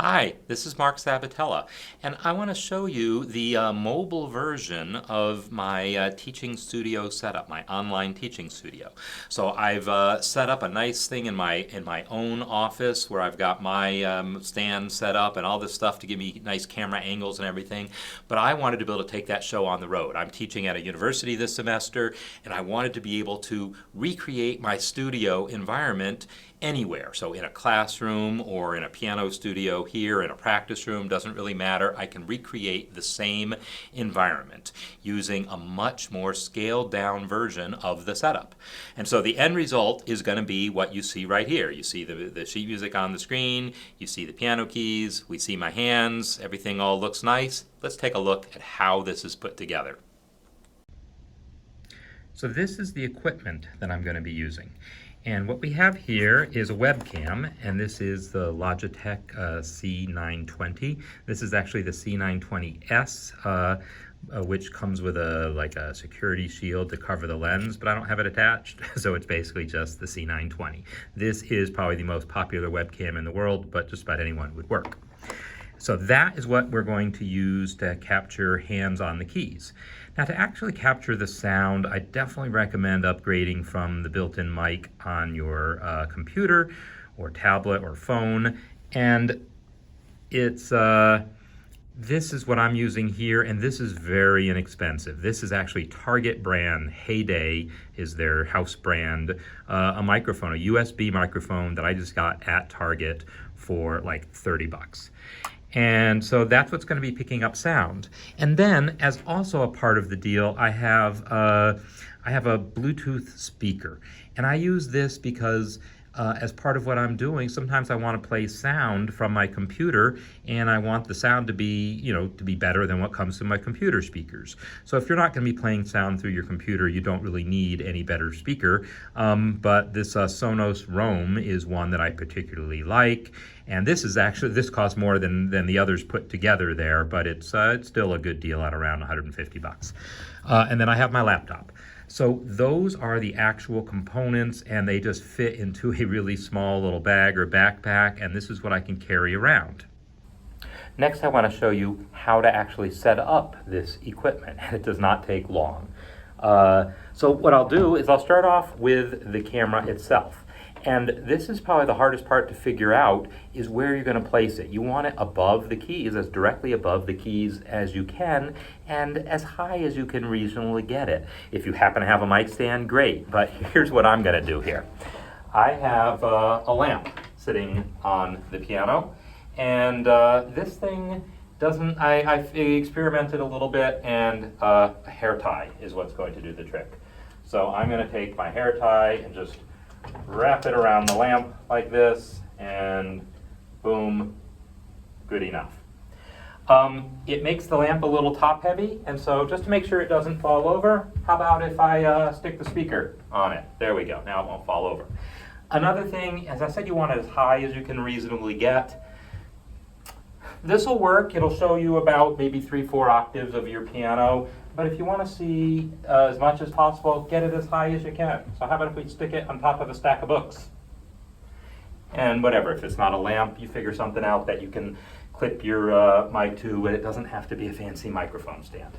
Hi, this is Mark Sabatella, and I want to show you the mobile version of my teaching studio setup, my online teaching studio. So I've set up a nice thing in my own office where I've got my stand set up and all this stuff to give me nice camera angles and everything. But I wanted to be able to take that show on the road. I'm teaching at a university this semester, and I wanted to be able to recreate my studio environment anywhere. So in a classroom or in a piano studio here, in a practice room, doesn't really matter. I can recreate the same environment using a much more scaled down version of the setup. And so the end result is going to be what you see right here. You see the sheet music on the screen, you see the piano keys, we see my hands, everything all looks nice. Let's take a look at how this is put together. So this is the equipment that I'm going to be using. And what we have here is a webcam, and this is the Logitech C920. This is actually the C920S, which comes with a security shield to cover the lens, but I don't have it attached, so it's basically just the C920. This is probably the most popular webcam in the world, but just about anyone would work. So that is what we're going to use to capture hands on the keys. Now, to actually capture the sound, I definitely recommend upgrading from the built-in mic on your computer or tablet or phone. And it's this is what I'm using here, and this is very inexpensive. This is actually Target brand. Heyday is their house brand, a microphone, a USB microphone that I just got at Target for like 30 bucks. And so that's what's going to be picking up sound. And then, as also a part of the deal, I have a Bluetooth speaker. And I use this because as part of what I'm doing, sometimes I want to play sound from my computer, and I want the sound to be, to be better than what comes through my computer speakers. So if you're not going to be playing sound through your computer, you don't really need any better speaker. But this Sonos Roam is one that I particularly like. And this costs more than the others put together there, but it's still a good deal at around 150 bucks. And then I have my laptop. So those are the actual components, and they just fit into a really small little bag or backpack, and this is what I can carry around. Next, I want to show you how to actually set up this equipment, and it does not take long. So what I'll do is I'll start off with the camera itself. And this is probably the hardest part to figure out, is where you're going to place it. You want it above the keys, as directly above the keys as you can, and as high as you can reasonably get it. If you happen to have a mic stand, great, but here's what I'm going to do here. I have a lamp sitting on the piano, and this thing doesn't, I've experimented a little bit, and a hair tie is what's going to do the trick. So I'm going to take my hair tie and just wrap it around the lamp like this, and boom, good enough. It makes the lamp a little top heavy, and so just to make sure it doesn't fall over, how about if I stick the speaker on it? There we go, now it won't fall over. Another thing, as I said, you want it as high as you can reasonably get. This will work. It'll show you about maybe 3-4 octaves of your piano. But if you want to see as much as possible, get it as high as you can. So how about if we stick it on top of a stack of books? And whatever, if it's not a lamp, you figure something out that you can clip your mic to, and it doesn't have to be a fancy microphone stand.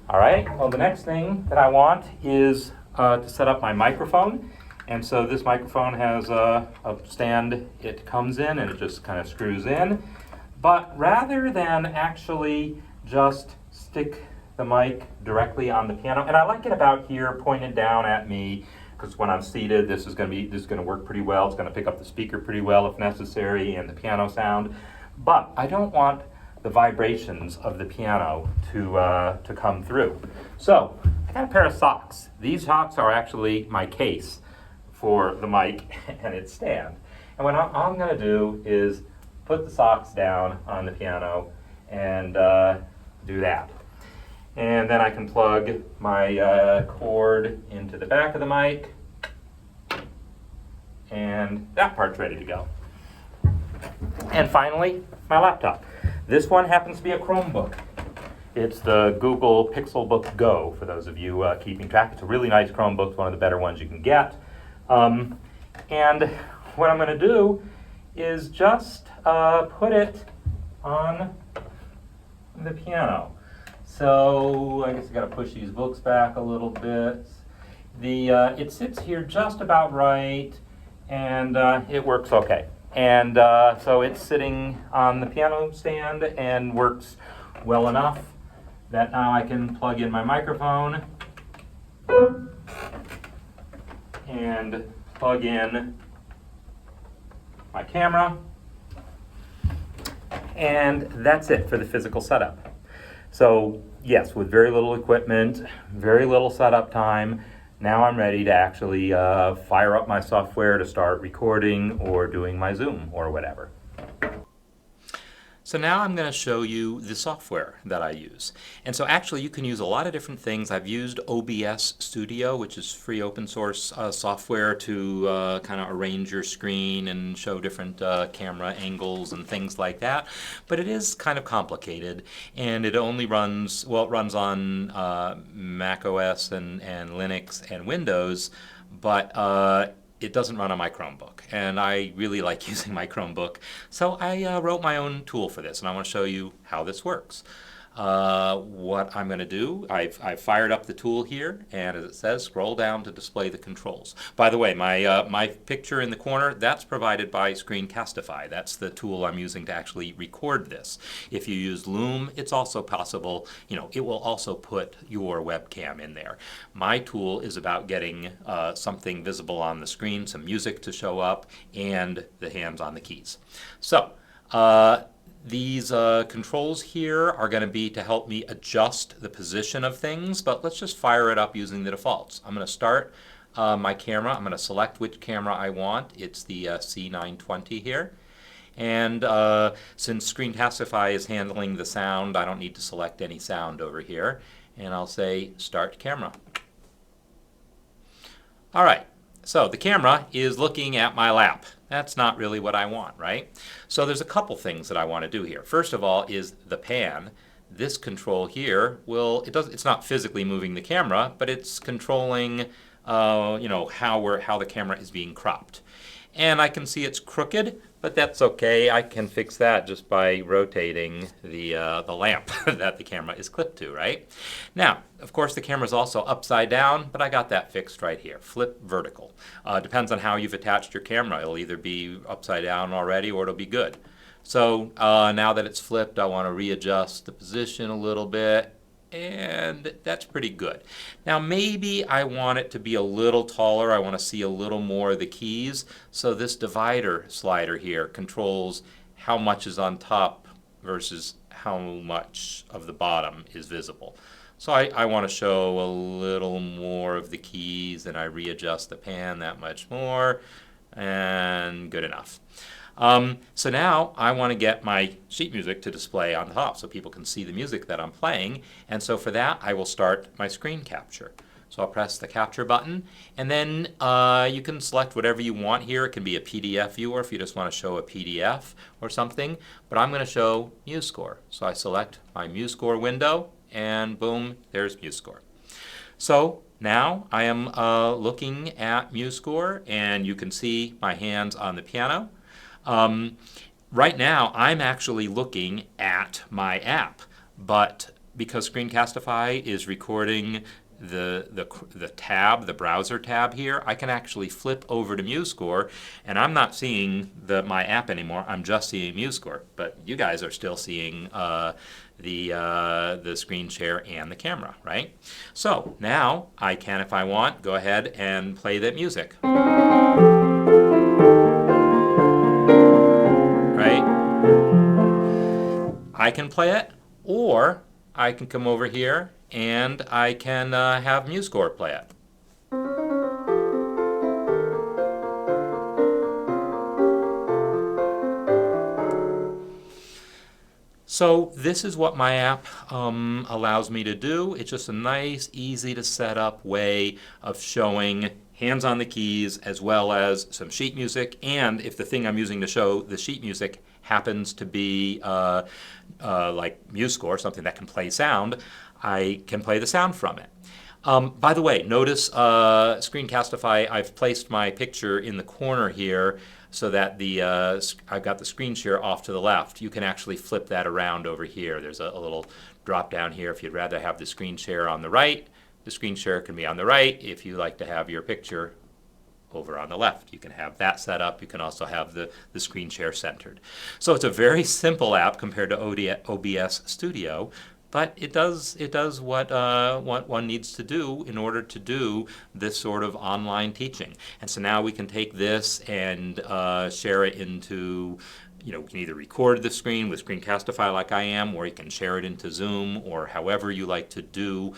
All right, well, the next thing that I want is to set up my microphone. And so this microphone has a stand it comes in, and it just kind of screws in. But rather than actually just stick the mic directly on the piano, and I like it about here pointed down at me, because when I'm seated, this is going to work pretty well. It's going to pick up the speaker pretty well if necessary, and the piano sound. But I don't want the vibrations of the piano to come through. So I got a pair of socks. These socks are actually my case for the mic and its stand. And what I'm going to do is put the socks down on the piano and do that. And then I can plug my cord into the back of the mic, and that part's ready to go. And finally, my laptop. This one happens to be a Chromebook. It's the Google Pixelbook Go, for those of you keeping track. It's a really nice Chromebook, one of the better ones you can get. And what I'm going to do is just put it on the piano. So I guess I got to push these books back a little bit. It sits here just about right, and it works okay. And so it's sitting on the piano stand and works well enough that now I can plug in my microphone and plug in my camera, and that's it for the physical setup. So yes, with very little equipment, very little setup time, now I'm ready to actually fire up my software to start recording or doing my Zoom or whatever. So now I'm going to show you the software that I use. And so actually you can use a lot of different things. I've used OBS Studio, which is free open source software to kind of arrange your screen and show different camera angles and things like that. But it is kind of complicated, and it only runs, well, it runs on Mac OS and Linux and Windows, but it doesn't run on my Chromebook, and I really like using my Chromebook, so I wrote my own tool for this, and I want to show you how this works. What I'm going to do, I've fired up the tool here, and as it says, scroll down to display the controls. By the way, my picture in the corner, that's provided by Screencastify. That's the tool I'm using to actually record this. If you use Loom, it's also possible, it will also put your webcam in there. My tool is about getting something visible on the screen, some music to show up, and the hands on the keys. So, these controls here are going to be to help me adjust the position of things, but let's just fire it up using the defaults. I'm going to start my camera. I'm going to select which camera I want. It's the C920 here. And since Screencastify is handling the sound, I don't need to select any sound over here. And I'll say Start Camera. All right. So the camera is looking at my lap. That's not really what I want, right? So there's a couple things that I want to do here. First of all is the pan. This control here it's not physically moving the camera, but it's controlling how the camera is being cropped. And I can see it's crooked, but that's okay. I can fix that just by rotating the lamp that the camera is clipped to, right? Now, of course, the camera is also upside down, but I got that fixed right here. Flip vertical. Depends on how you've attached your camera. It'll either be upside down already or it'll be good. So now that it's flipped, I want to readjust the position a little bit, and that's pretty good. Now maybe I want it to be a little taller. I want to see a little more of the keys. So this divider slider here controls how much is on top versus how much of the bottom is visible. So I want to show a little more of the keys, and I readjust the pan that much more, and good enough. So now I want to get my sheet music to display on the top so people can see the music that I'm playing, and so for that I will start my screen capture. So I'll press the capture button, and then you can select whatever you want here. It can be a PDF viewer if you just want to show a PDF or something, but I'm going to show MuseScore. So I select my MuseScore window, and boom, there's MuseScore. So now I am looking at MuseScore, and you can see my hands on the piano. Right now I'm actually looking at my app, but because Screencastify is recording the tab, the browser tab here, I can actually flip over to MuseScore, and I'm not seeing my app anymore. I'm just seeing MuseScore, but you guys are still seeing the screen share and the camera, right? So now I can, if I want, go ahead and play that music. I can play it, or I can come over here and I can have MuseScore play it. So this is what my app allows me to do. It's just a nice, easy to set up way of showing hands on the keys as well as some sheet music, and if the thing I'm using to show the sheet music happens to be like MuseScore, something that can play sound, I can play the sound from it. By the way, notice Screencastify, I've placed my picture in the corner here. so that I've got the screen share off to the left. You can actually flip that around over here. There's a little drop down here. If you'd rather have the screen share on the right, the screen share can be on the right. If you like to have your picture over on the left, you can have that set up. You can also have the screen share centered. So it's a very simple app compared to OBS Studio, but it does what one needs to do in order to do this sort of online teaching. And so now we can take this and share it into, you can either record the screen with Screencastify like I am, or you can share it into Zoom, or however you like to do